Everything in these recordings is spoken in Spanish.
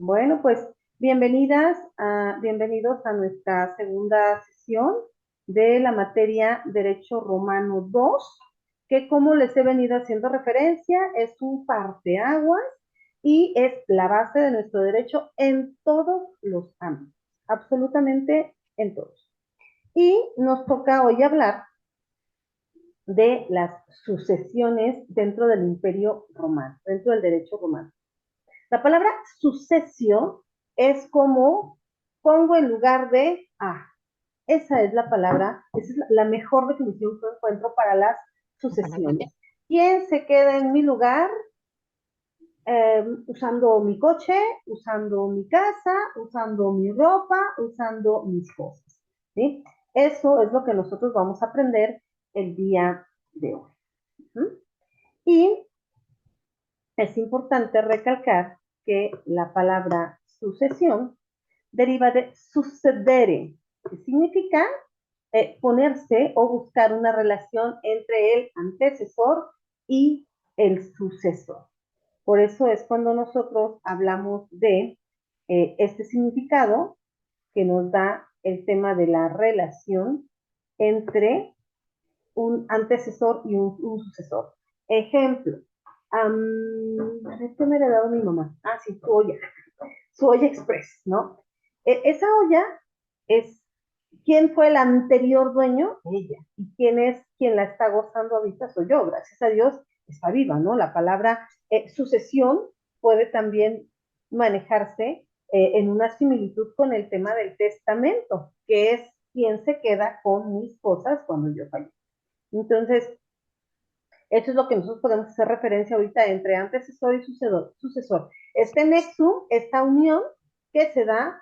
Bueno, pues bienvenidos a nuestra segunda sesión de la materia Derecho Romano 2, que como les he venido haciendo referencia, es un parteaguas y es la base de nuestro derecho en todos los ámbitos, absolutamente en todos. Y nos toca hoy hablar de las sucesiones dentro del Imperio Romano, dentro del derecho romano. La palabra sucesio es como pongo en lugar de a. Esa es la palabra, esa es la mejor definición que encuentro para las sucesiones. ¿Quién se queda en mi lugar? Usando mi coche, usando mi casa, usando mi ropa, usando mis cosas. ¿Sí? Eso es lo que nosotros vamos a aprender el día de hoy. Y es importante recalcar que la palabra sucesión deriva de sucedere, que significa ponerse o buscar una relación entre el antecesor y el sucesor. Por eso es cuando nosotros hablamos de este significado que nos da el tema de la relación entre un antecesor y un sucesor. Ejemplo, ¿qué me ha heredado mi mamá? Ah, sí, su olla express, ¿no? Esa olla es, ¿quién fue el anterior dueño? Ella. ¿Y quién es quien la está gozando ahorita? Soy yo, gracias a Dios está viva, ¿no? La palabra sucesión puede también manejarse en una similitud con el tema del testamento, que es quién se queda con mis cosas cuando yo fallezco. Entonces, eso es lo que nosotros podemos hacer referencia ahorita entre antecesor y sucesor. Este nexo, esta unión que se da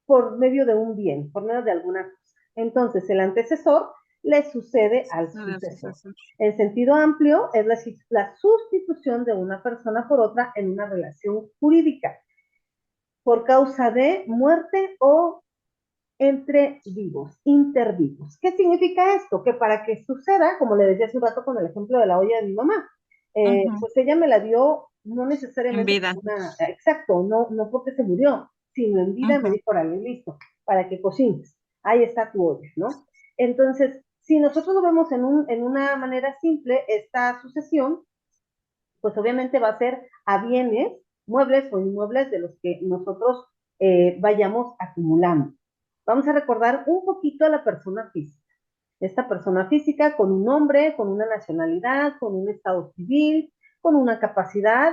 por medio de un bien, por medio de alguna cosa. Entonces, el antecesor le sucede al sucesor. En sentido amplio, es la sustitución de una persona por otra en una relación jurídica por causa de muerte o entre vivos, intervivos. ¿Qué significa esto? Que para que suceda, como le decía hace un rato con el ejemplo de la olla de mi mamá, pues ella me la dio no En necesariamente vida. exacto, no porque se murió, sino en vida me dijo, órale, listo, para que cocines, ahí está tu olla, ¿no? Entonces, si nosotros lo vemos en una manera simple, esta sucesión, pues obviamente va a ser a bienes, muebles o inmuebles de los que nosotros vayamos acumulando. Vamos a recordar un poquito a la persona física. Esta persona física con un nombre, con una nacionalidad, con un estado civil, con una capacidad,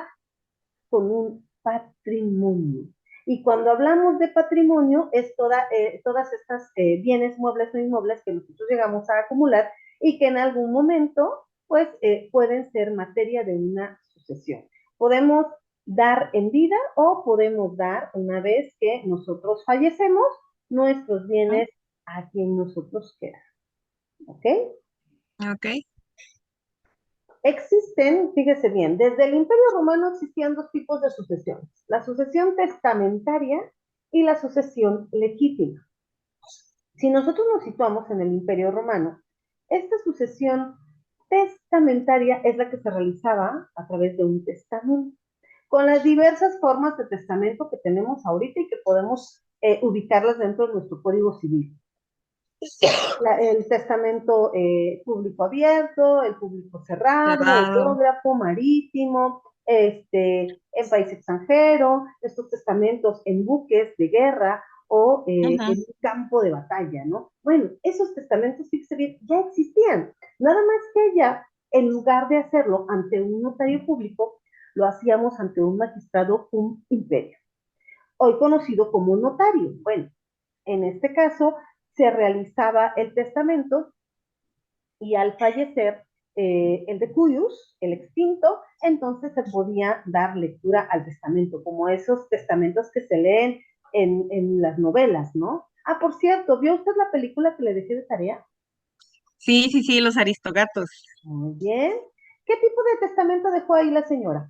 con un patrimonio. Y cuando hablamos de patrimonio, es todas estas bienes, muebles o inmuebles que nosotros llegamos a acumular y que en algún momento, pues, pueden ser materia de una sucesión. Podemos dar en vida o podemos dar una vez que nosotros fallecemos nuestros bienes a quien nosotros queramos. ¿Ok? Ok. Existen, fíjese bien, desde el Imperio Romano existían dos tipos de sucesiones, la sucesión testamentaria y la sucesión legítima. Si nosotros nos situamos en el Imperio Romano, esta sucesión testamentaria es la que se realizaba a través de un testamento, con las diversas formas de testamento que tenemos ahorita y que podemos ubicarlas dentro de nuestro Código Civil. El testamento público abierto, el público cerrado, Cerrado. autógrafo, marítimo, en país extranjero, estos testamentos en buques de guerra o en un campo de batalla, ¿no? Bueno, esos testamentos ya existían, nada más que ya, en lugar de hacerlo ante un notario público, lo hacíamos ante un magistrado, un imperio, hoy conocido como notario. Bueno, en este caso, se realizaba el testamento y al fallecer el de Cuyus, el extinto, entonces se podía dar lectura al testamento, como esos testamentos que se leen en las novelas, ¿no? Ah, por cierto, ¿vio usted la película que le dejé de tarea? Sí, sí, sí, los aristogatos. Muy bien. ¿Qué tipo de testamento dejó ahí la señora?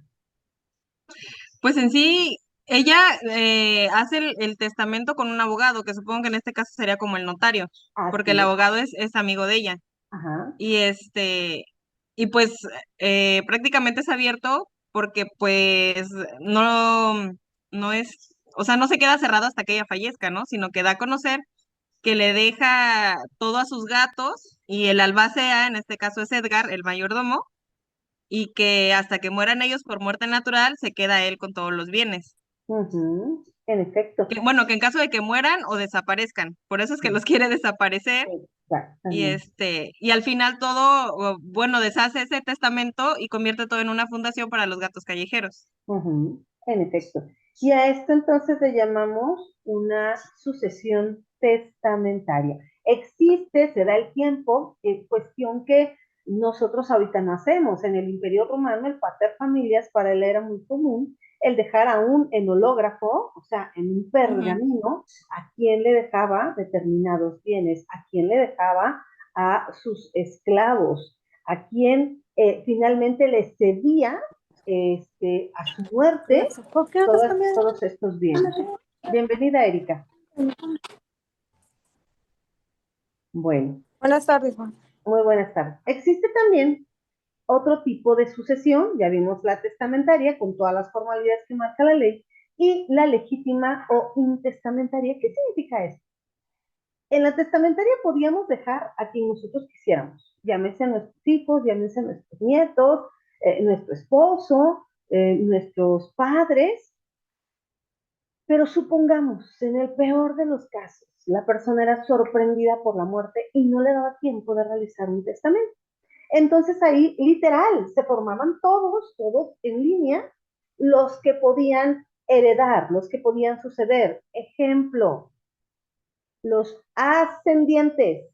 Pues en sí, ella hace el testamento con un abogado, que supongo que en este caso sería como el notario, porque Así el es. abogado es amigo de ella. Ajá. Y y pues prácticamente es abierto porque pues no, no es, o sea, no se queda cerrado hasta que ella fallezca, ¿no? Sino que da a conocer que le deja todo a sus gatos y el albacea, en este caso es Edgar, el mayordomo, y que hasta que mueran ellos por muerte natural, se queda él con todos los bienes. Ujú, en efecto. Que, bueno, que en caso de que mueran o desaparezcan, por eso es que los quiere desaparecer y Exactamente. y al final todo, bueno, deshace ese testamento y convierte todo en una fundación para los gatos callejeros. Ujú, en efecto. Y a esto entonces le llamamos una sucesión testamentaria. Existe, se da el tiempo, cuestión que nosotros ahorita no hacemos. En el Imperio Romano, el pater familias para él era muy común el dejar a un enológrafo, o sea, en un Ujú. pergamino, a quién le dejaba determinados bienes, a quién le dejaba a sus esclavos, a quién finalmente le cedía a su muerte ¿Por qué no te has cambiado? todos estos bienes. Bienvenida, Erika. Bueno, Buenas tardes, Juan. muy buenas tardes. Existe también otro tipo de sucesión, ya vimos la testamentaria con todas las formalidades que marca la ley, y la legítima o intestamentaria. ¿Qué significa esto? En la testamentaria podíamos dejar a quien nosotros quisiéramos, llámese a nuestros hijos, llámese a nuestros nietos, nuestro esposo, nuestros padres. Pero supongamos, en el peor de los casos, la persona era sorprendida por la muerte y no le daba tiempo de realizar un testamento. Entonces ahí, literal, se formaban todos en línea, los que podían heredar, los que podían suceder. Ejemplo, los ascendientes,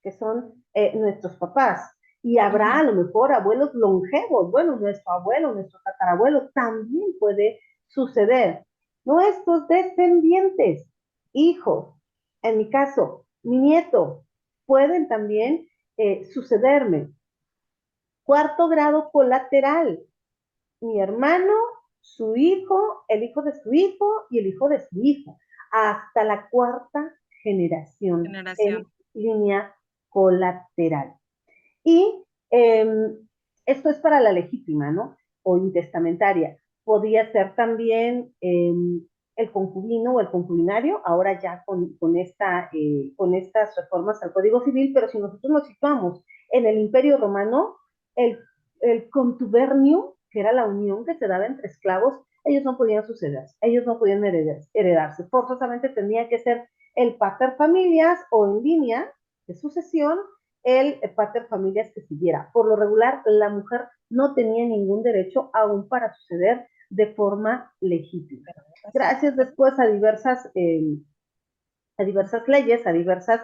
que son nuestros papás. Y habrá a Ujú. lo mejor abuelos longevos. Bueno, nuestro abuelo, nuestro tatarabuelo también puede suceder. Nuestros descendientes, hijos, en mi caso, mi nieto, pueden también sucederme. Cuarto grado colateral, mi hermano, su hijo, el hijo de su hijo y el hijo de su hijo, hasta la cuarta generación en Generación. línea colateral. Y eh, esto es para la legítima, ¿no? O intestamentaria. Podía ser también el concubino o el concubinario, ahora ya con estas reformas al Código Civil, pero si nosotros nos situamos en el Imperio Romano, el, el contubernio, que era la unión que se daba entre esclavos, ellos no podían sucederse, ellos no podían heredarse. Forzosamente tenía que ser el pater familias o en línea de sucesión el pater familias que siguiera. Por lo regular, la mujer no tenía ningún derecho aún para suceder de forma legítima. Gracias después a diversas leyes, a diversas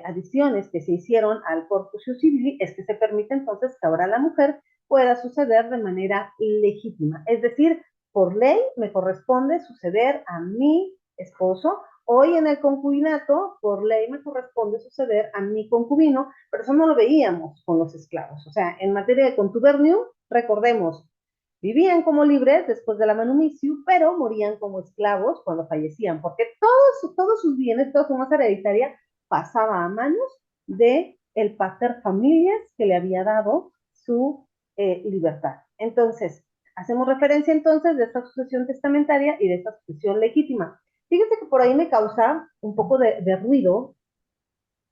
adiciones que se hicieron al Corpus Civil, es que se permite entonces que ahora la mujer pueda suceder de manera legítima. Es decir, por ley me corresponde suceder a mi esposo. Hoy en el concubinato, por ley me corresponde suceder a mi concubino, pero eso no lo veíamos con los esclavos. O sea, en materia de contubernio, recordemos, vivían como libres después de la manumicio, pero morían como esclavos cuando fallecían, porque todos sus bienes, toda su masa hereditaria pasaba a manos de el pater familias que le había dado su libertad. Entonces, hacemos referencia entonces de esta sucesión testamentaria y de esta sucesión legítima. Fíjese que por ahí me causa un poco de ruido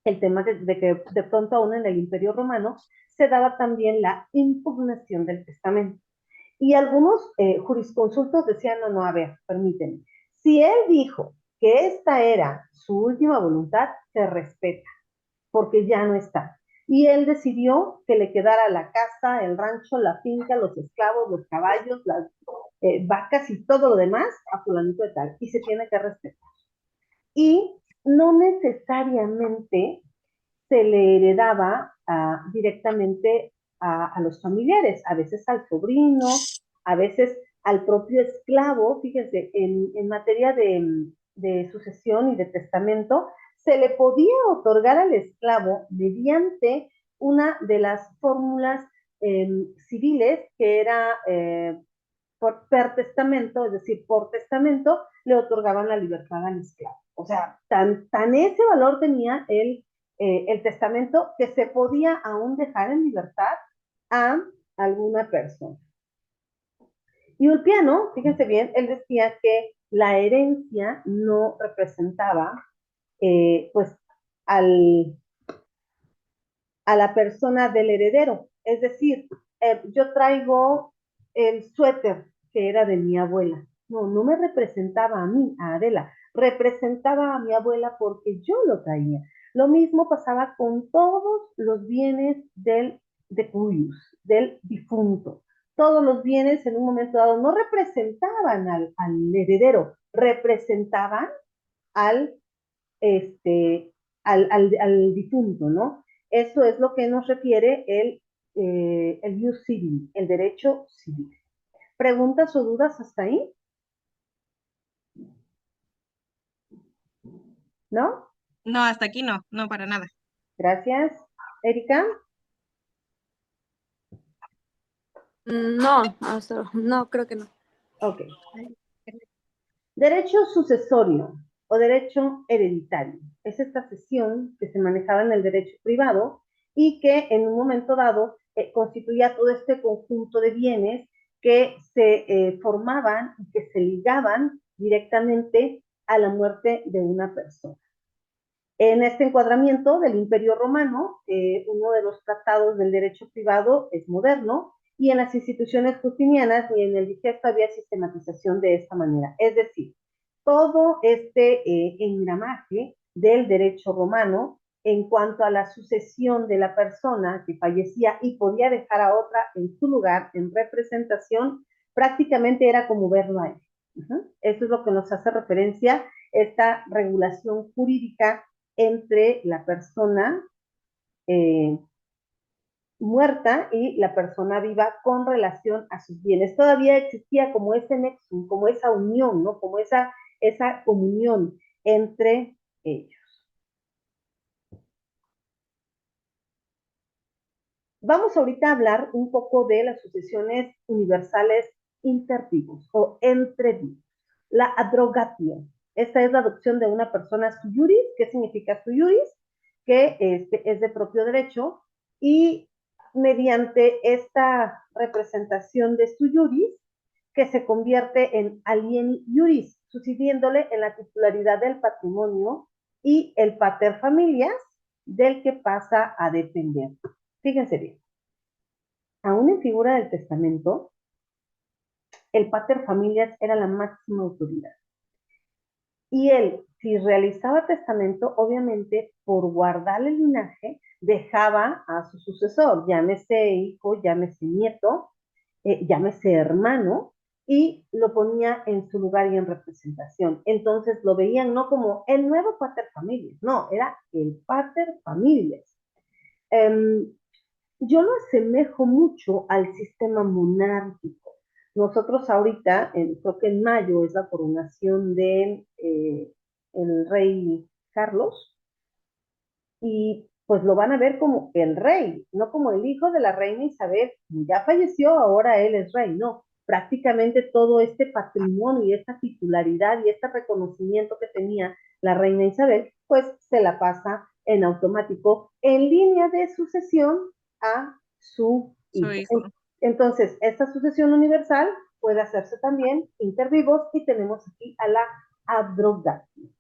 el tema de que de pronto aún en el Imperio Romano se daba también la impugnación del testamento. Y algunos jurisconsultos decían, no, a ver, permíteme. Si él dijo que esta era su última voluntad, se respeta, porque ya no está. Y él decidió que le quedara la casa, el rancho, la finca, los esclavos, los caballos, las vacas y todo lo demás a fulanito de tal. Y se tiene que respetar. Y no necesariamente se le heredaba directamente a los familiares, a veces al sobrino, a veces al propio esclavo. Fíjense, en materia de sucesión y de testamento, se le podía otorgar al esclavo mediante una de las fórmulas civiles que era per testamento, es decir, por testamento, le otorgaban la libertad al esclavo. O sea, tan ese valor tenía el testamento que se podía aún dejar en libertad a alguna persona. Y Ulpiano, fíjense bien, él decía que la herencia no representaba, pues, al, a la persona del heredero. Es decir, yo traigo el suéter que era de mi abuela. No, no me representaba a mí, a Adela, representaba a mi abuela porque yo lo traía. Lo mismo pasaba con todos los bienes de Cuyus, del difunto. Todos los bienes en un momento dado no representaban al heredero, representaban al, al difunto, ¿no? Eso es lo que nos refiere el jus civil, el derecho civil. ¿Preguntas o dudas hasta ahí? ¿No? No, hasta aquí no, no para nada. Gracias. Erika. No, no, creo que no. Ok. Derecho sucesorio o derecho hereditario. Es esta sesión que se manejaba en el derecho privado y que en un momento dado constituía todo este conjunto de bienes que se formaban y que se ligaban directamente a la muerte de una persona. En este encuadramiento del Imperio Romano, uno de los tratados del derecho privado es moderno y en las instituciones justinianas ni en el digesto había sistematización de esta manera. Es decir, todo este engramaje del derecho romano en cuanto a la sucesión de la persona que fallecía y podía dejar a otra en su lugar en representación, prácticamente era como verlo ahí. Eso es lo que nos hace referencia esta regulación jurídica entre la persona muerta y la persona viva con relación a sus bienes. Todavía existía como ese nexo, como esa unión, ¿no? Como esa comunión entre ellos. Vamos ahorita a hablar un poco de las sucesiones universales intervivos o entre vivos. La adrogatio. Esta es la adopción de una persona sui juris. ¿Qué significa sui juris? Que es de propio derecho y mediante esta representación de sui juris que se convierte en alieni juris, sucediéndole en la titularidad del patrimonio y el pater familias del que pasa a depender. Fíjense bien, aún en figura del testamento, el pater familias era la máxima autoridad. Y él, si realizaba testamento, obviamente, por guardar el linaje, dejaba a su sucesor, llámese hijo, llámese nieto, llámese hermano, y lo ponía en su lugar y en representación. Entonces lo veían no como el nuevo pater familias, no, era el pater familias. Yo lo asemejo mucho al sistema monárquico. Nosotros ahorita, creo que en mayo es la coronación de el rey Carlos, y pues lo van a ver como el rey, no como el hijo de la reina Isabel, ya falleció, ahora él es rey, no. Prácticamente todo este patrimonio y esta titularidad y este reconocimiento que tenía la reina Isabel, pues se la pasa en automático en línea de sucesión a su Su hijo. hijo. Entonces, esta sucesión universal puede hacerse también intervivos y tenemos aquí a la abrogatio.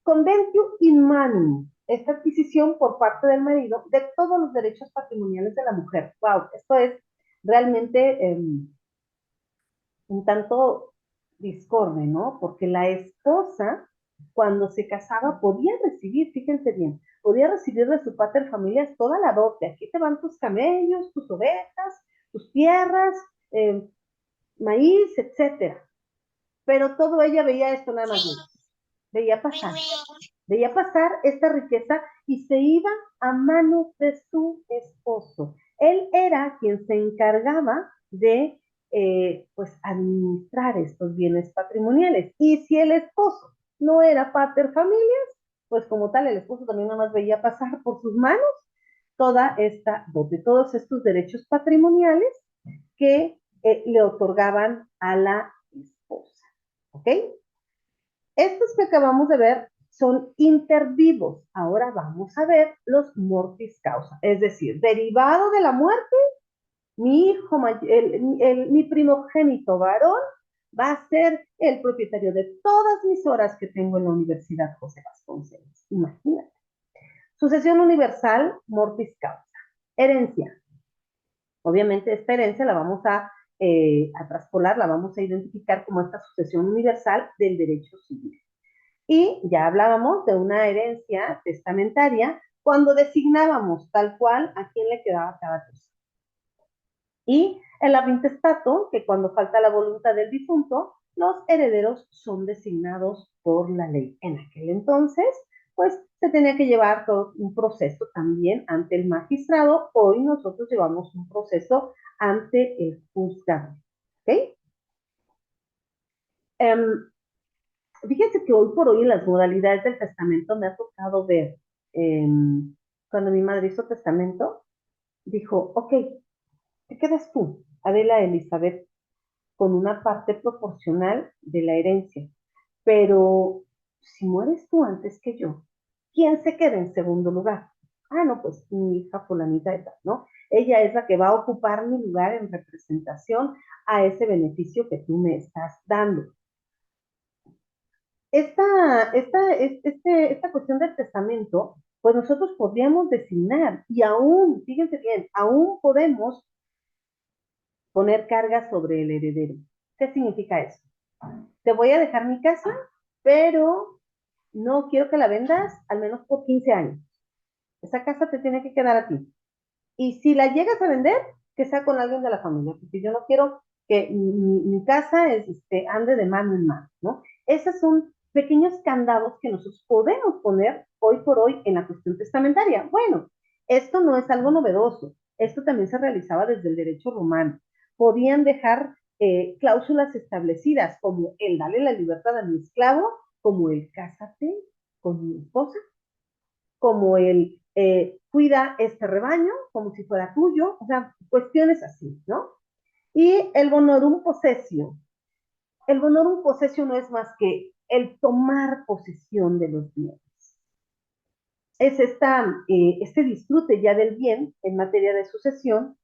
Conventio in manum, esta adquisición por parte del marido de todos los derechos patrimoniales de la mujer. Wow, esto es realmente un tanto discorde, ¿no? Porque la esposa, cuando se casaba, podía recibir, fíjense bien, podía recibir de su pater familias toda la dote. Aquí te van tus camellos, tus ovejas, tus tierras, maíz, etcétera. Pero todo ella veía esto nada más. Veía pasar esta riqueza y se iba a manos de su esposo. Él era quien se encargaba de pues administrar estos bienes patrimoniales. Y si el esposo no era pater familias, pues como tal el esposo también nada más veía pasar por sus manos toda esta dote, todos estos derechos patrimoniales que le otorgaban a la esposa. ¿Ok? Estos que acabamos de ver son intervivos. Ahora vamos a ver los mortis causa, es decir, derivado de la muerte, mi primogénito varón va a ser el propietario de todas mis horas que tengo en la Universidad José Vasconcelos. Imagínate. Sucesión universal, mortis causa. Herencia. Obviamente esta herencia la vamos a traspolar, la vamos a identificar como esta sucesión universal del derecho civil. Y ya hablábamos de una herencia testamentaria cuando designábamos tal cual a quién le quedaba cada cosa. Y el intestato, que cuando falta la voluntad del difunto, los herederos son designados por la ley. En aquel entonces, pues se tenía que llevar todo un proceso también ante el magistrado. Hoy nosotros llevamos un proceso ante el juzgado. ¿Ok? Fíjense que hoy por hoy en las modalidades del testamento me ha tocado ver, cuando mi madre hizo testamento, dijo, ok, te quedas tú, Adela Elizabeth, con una parte proporcional de la herencia. Pero si mueres tú antes que yo, ¿quién se queda en segundo lugar? Ah, no, pues mi hija fulanita de tal, ¿no? Ella es la que va a ocupar mi lugar en representación a ese beneficio que tú me estás dando. Esta cuestión del testamento, pues nosotros podríamos designar y aún, fíjense bien, aún podemos poner carga sobre el heredero. ¿Qué significa eso? Te voy a dejar mi casa, pero no quiero que la vendas al menos por 15 años. Esa casa te tiene que quedar a ti. Y si la llegas a vender, que sea con alguien de la familia, porque yo no quiero que mi casa ande de mano en mano, ¿no? Esos son pequeños candados que nosotros podemos poner hoy por hoy en la cuestión testamentaria. Bueno, esto no es algo novedoso. Esto también se realizaba desde el derecho romano. Podían dejar cláusulas establecidas como el darle la libertad a mi esclavo, como el cásate con mi esposa, como el cuida este rebaño como si fuera tuyo, o sea, cuestiones así, ¿no? Y el bonorum possessio. El bonorum possessio no es más que el tomar posesión de los bienes. Es este disfrute ya del bien en materia de sucesión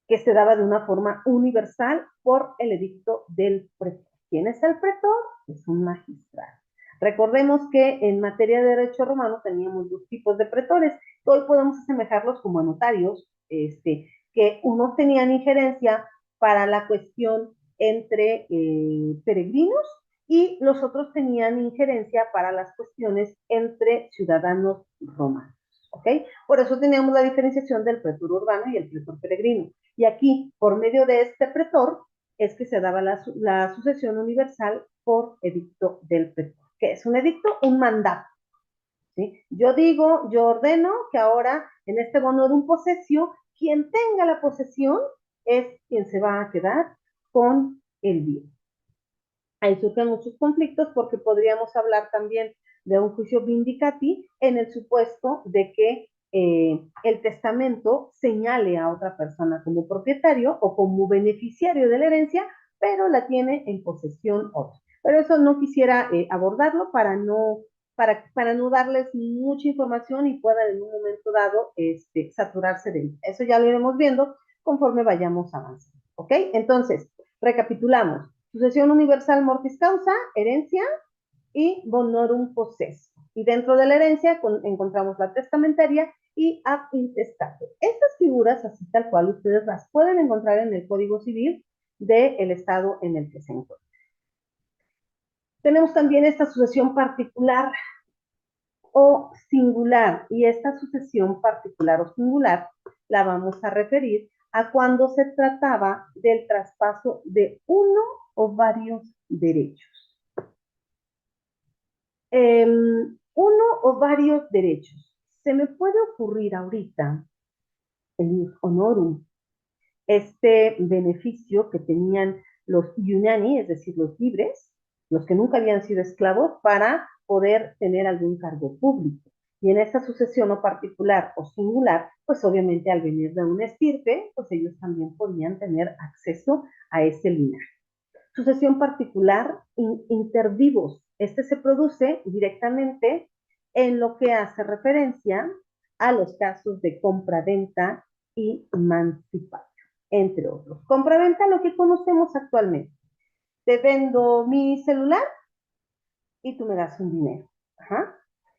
que se daba de una forma universal por el edicto del pretor. ¿Quién es el pretor? Es un magistrado. Recordemos que en materia de derecho romano teníamos dos tipos de pretores, que hoy podemos asemejarlos como a notarios, que unos tenían injerencia para la cuestión entre peregrinos y los otros tenían injerencia para las cuestiones entre ciudadanos romanos. ¿Ok? Por eso teníamos la diferenciación del pretor urbano y el pretor peregrino. Y aquí, por medio de este pretor, es que se daba la sucesión universal por edicto del pretor. ¿Qué es un edicto? Un mandato. ¿Sí? Yo digo, yo ordeno que ahora en este bonorum possessio, quien tenga la posesión es quien se va a quedar con el bien. Ahí surgen muchos conflictos porque podríamos hablar también de un juicio vindicati en el supuesto de que el testamento señale a otra persona como propietario o como beneficiario de la herencia, pero la tiene en posesión otro. Pero eso no quisiera abordarlo para no darles mucha información y puedan en un momento dado saturarse de él. Eso ya lo iremos viendo conforme vayamos avanzando. ¿Ok? Entonces, recapitulamos. Sucesión universal mortis causa, herencia y bonorum possessio. Y dentro de la herencia encontramos la testamentaria y ab intestato. Estas figuras, así tal cual, ustedes las pueden encontrar en el Código Civil del estado en el que se encuentran. Tenemos también esta sucesión particular o singular, y esta sucesión particular o singular la vamos a referir a cuando se trataba del traspaso de uno o varios derechos. Uno o varios derechos. Se me puede ocurrir ahorita el honorum, este beneficio que tenían los iuniani, es decir, los libres, los que nunca habían sido esclavos, para poder tener algún cargo público. Y en esta sucesión o particular o singular, pues obviamente al venir de una estirpe, pues ellos también podían tener acceso a ese linaje. Sucesión particular, intervivos. Este se produce directamente en lo que hace referencia a los casos de compra-venta y mancipatio. entre otros. Compraventa, lo que conocemos actualmente. Te vendo mi celular y tú me das un dinero. Ajá.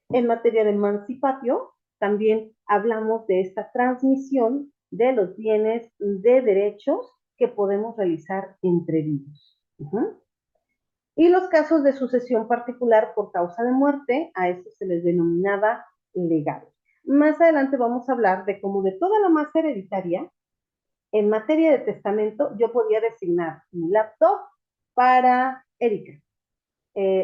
En materia de emancipatio, también hablamos de esta transmisión de los bienes de derechos que podemos realizar entre vivos. Y los casos de sucesión particular por causa de muerte, a eso se les denominaba legado. Más adelante vamos a hablar de cómo de toda la masa hereditaria, en materia de testamento, yo podía designar mi laptop para Erika,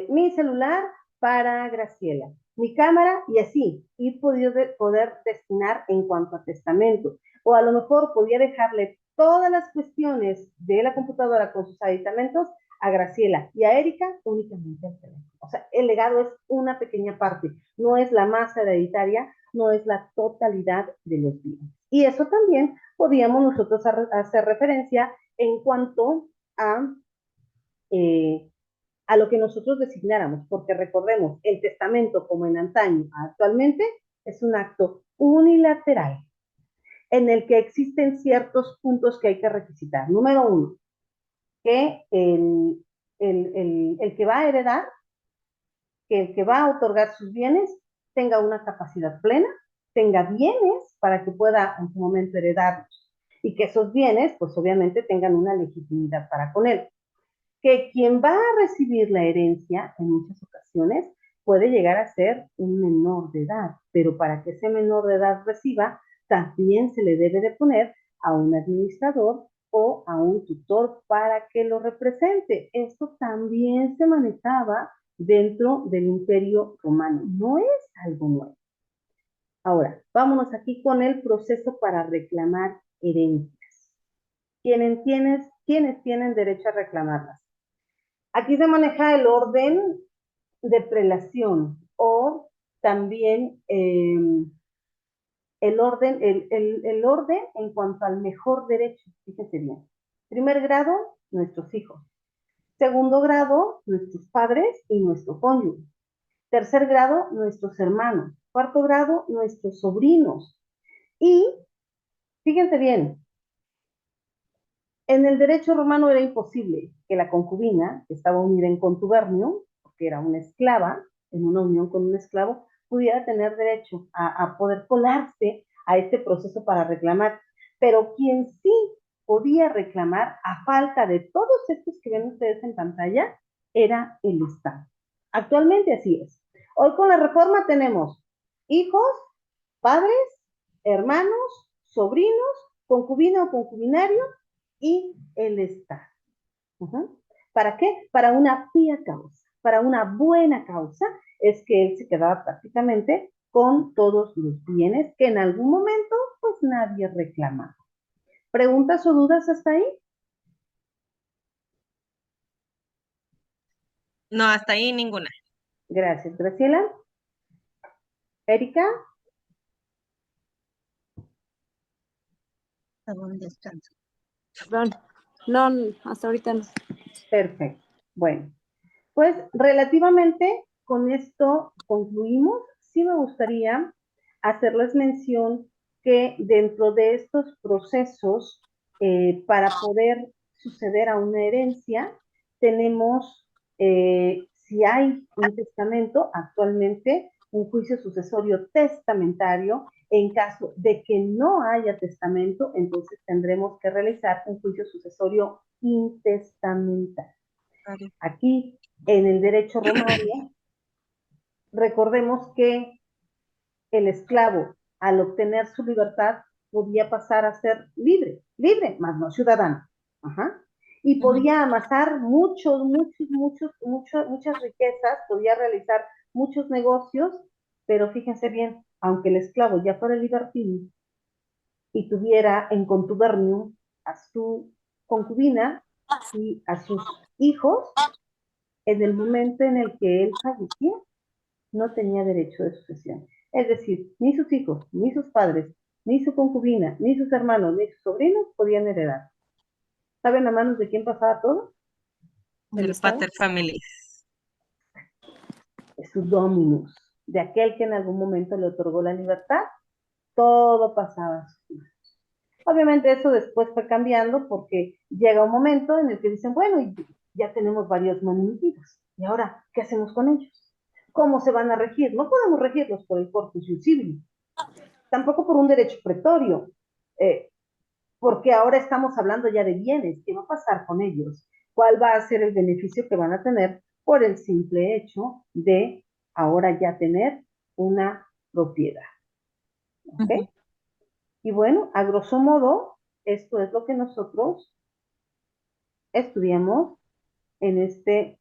mi celular para Graciela, mi cámara y así, y poder destinar en cuanto a testamento. O a lo mejor podía dejarle todas las cuestiones de la computadora con sus aditamentos a Graciela y a Erika únicamente el teléfono. O sea, el legado es una pequeña parte, no es la masa hereditaria, no es la totalidad de los bienes. Y eso también podíamos nosotros hacer referencia en cuanto a lo que nosotros designáramos, porque recordemos, el testamento como en antaño actualmente es un acto unilateral en el que existen ciertos puntos que hay que requisitar. Número uno, que el que va a heredar, que el que va a otorgar sus bienes tenga una capacidad plena, tenga bienes para que pueda en su momento heredarlos y que esos bienes, pues obviamente tengan una legitimidad para con él. Que quien va a recibir la herencia en muchas ocasiones puede llegar a ser un menor de edad, pero para que ese menor de edad reciba, también se le debe de poner a un administrador o a un tutor para que lo represente. Esto también se manejaba dentro del Imperio Romano, no es algo nuevo. Ahora, vámonos aquí con el proceso para reclamar herencias. ¿Quiénes tienen derecho a reclamarlas? Aquí se maneja el orden de prelación o también el orden en cuanto al mejor derecho. Fíjense bien. Primer grado, nuestros hijos. Segundo grado, nuestros padres y nuestro cónyuge. Tercer grado, nuestros hermanos. Cuarto grado, nuestros sobrinos. Y fíjense bien, en el derecho romano era imposible que la concubina, que estaba unida en contubernio, que era una esclava, en una unión con un esclavo, pudiera tener derecho a poder colarse a este proceso para reclamar. Pero quien sí podía reclamar, a falta de todos estos que ven ustedes en pantalla, era el Estado. Actualmente así es. Hoy con la reforma tenemos hijos, padres, hermanos, sobrinos, concubina o concubinario y el Estado. ¿Para qué? Para una pía causa, para una buena causa, es que él se quedaba prácticamente con todos los bienes que en algún momento pues nadie reclamaba. ¿Preguntas o dudas hasta ahí? No, hasta ahí ninguna. Gracias, Graciela. Erika. Un descanso. Perdón. No, hasta ahorita no. Perfecto. Bueno, pues relativamente con esto concluimos. Sí me gustaría hacerles mención que dentro de estos procesos, para poder suceder a una herencia, tenemos, si hay un testamento, actualmente un juicio sucesorio testamentario. En caso de que no haya testamento, entonces tendremos que realizar un juicio sucesorio intestamentario. Aquí, en el derecho romano, recordemos que el esclavo, al obtener su libertad, podía pasar a ser libre, más no ciudadano. Ajá. Y podía amasar muchas riquezas, podía realizar muchos negocios, pero fíjense bien, aunque el esclavo ya fuera libertino y tuviera en contubernio a su concubina y a sus hijos, en el momento en el que él fallecía, no tenía derecho de sucesión. Es decir, ni sus hijos, ni sus padres, ni su concubina, ni sus hermanos, ni sus sobrinos podían heredar. ¿Saben a manos de quién pasaba todo? Del pater familias. De su dominus, de aquel que en algún momento le otorgó la libertad, todo pasaba a sus manos. Obviamente eso después fue cambiando porque llega un momento en el que dicen, bueno, ya tenemos varios monumentos, ¿y ahora qué hacemos con ellos? ¿Cómo se van a regir? No podemos regirlos por el corpus iuris, tampoco por un derecho pretorio, porque ahora estamos hablando ya de bienes. ¿Qué va a pasar con ellos? ¿Cuál va a ser el beneficio que van a tener por el simple hecho de ahora ya tener una propiedad? ¿Ok? Y bueno, a grosso modo, esto es lo que nosotros estudiamos en este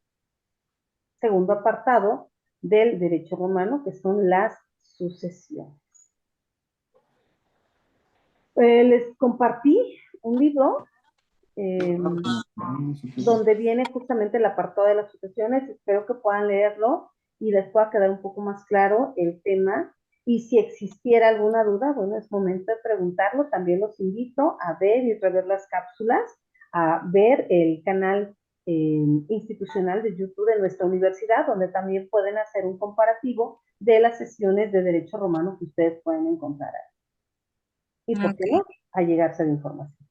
segundo apartado del derecho romano, que son las sucesiones. Les compartí un libro donde viene justamente el apartado de las sucesiones. Espero que puedan leerlo y les pueda quedar un poco más claro el tema. Y si existiera alguna duda, bueno, es momento de preguntarlo. También los invito a ver y rever las cápsulas, a ver el canal institucional de YouTube de nuestra universidad, donde también pueden hacer un comparativo de las sesiones de derecho romano que ustedes pueden encontrar ahí. Y por qué no, a llegarse de información.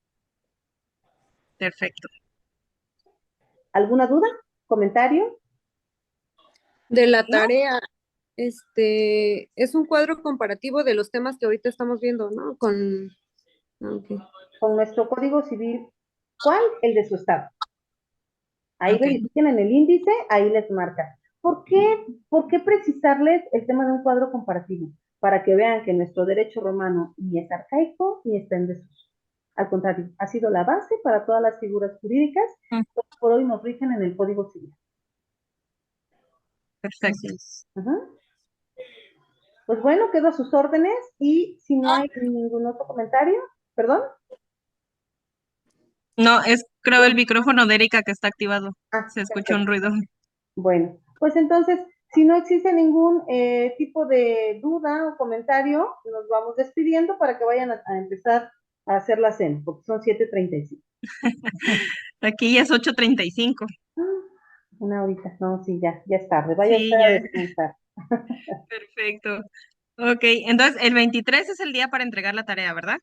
Perfecto. ¿Alguna duda? ¿Comentario? De la tarea, es un cuadro comparativo de los temas que ahorita estamos viendo, ¿no? Okay. Con nuestro código civil, ¿cuál? El de su estado. Ahí Okay. verifiquen en el índice, ahí les marca. ¿Por qué precisarles el tema de un cuadro comparativo? Para que vean que nuestro derecho romano ni es arcaico ni está en desuso. Al contrario, ha sido la base para todas las figuras jurídicas que por hoy nos rigen en el Código Civil. Perfecto. Pues bueno, quedo a sus órdenes y si no hay ningún otro comentario, perdón. No, es creo el micrófono de Erika que está activado. Se escuchó un Perfecto. ruido. Bueno, pues entonces, si no existe ningún tipo de duda o comentario, nos vamos despidiendo para que vayan a empezar a hacer la cena, porque son 7:35. Aquí ya es 8:35. Una horita, no, sí, ya es tarde. Vaya Sí, usted a ya. descansar. Perfecto. Ok, entonces el 23 es el día para entregar la tarea, ¿verdad?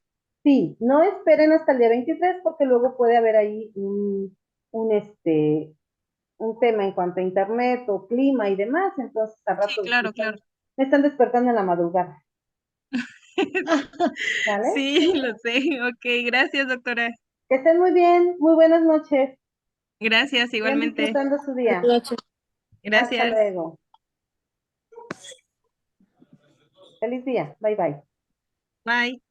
Sí, no esperen hasta el día 23 porque luego puede haber ahí un tema en cuanto a internet o clima y demás, entonces al Sí, rato claro, claro. me están despertando en la madrugada. ¿Vale? Sí, lo sé. Ok, gracias, doctora. Que estén muy bien, muy buenas noches. Gracias, Sigan igualmente. disfrutando su día. Hasta Gracias. luego. Feliz día. Bye bye. Bye.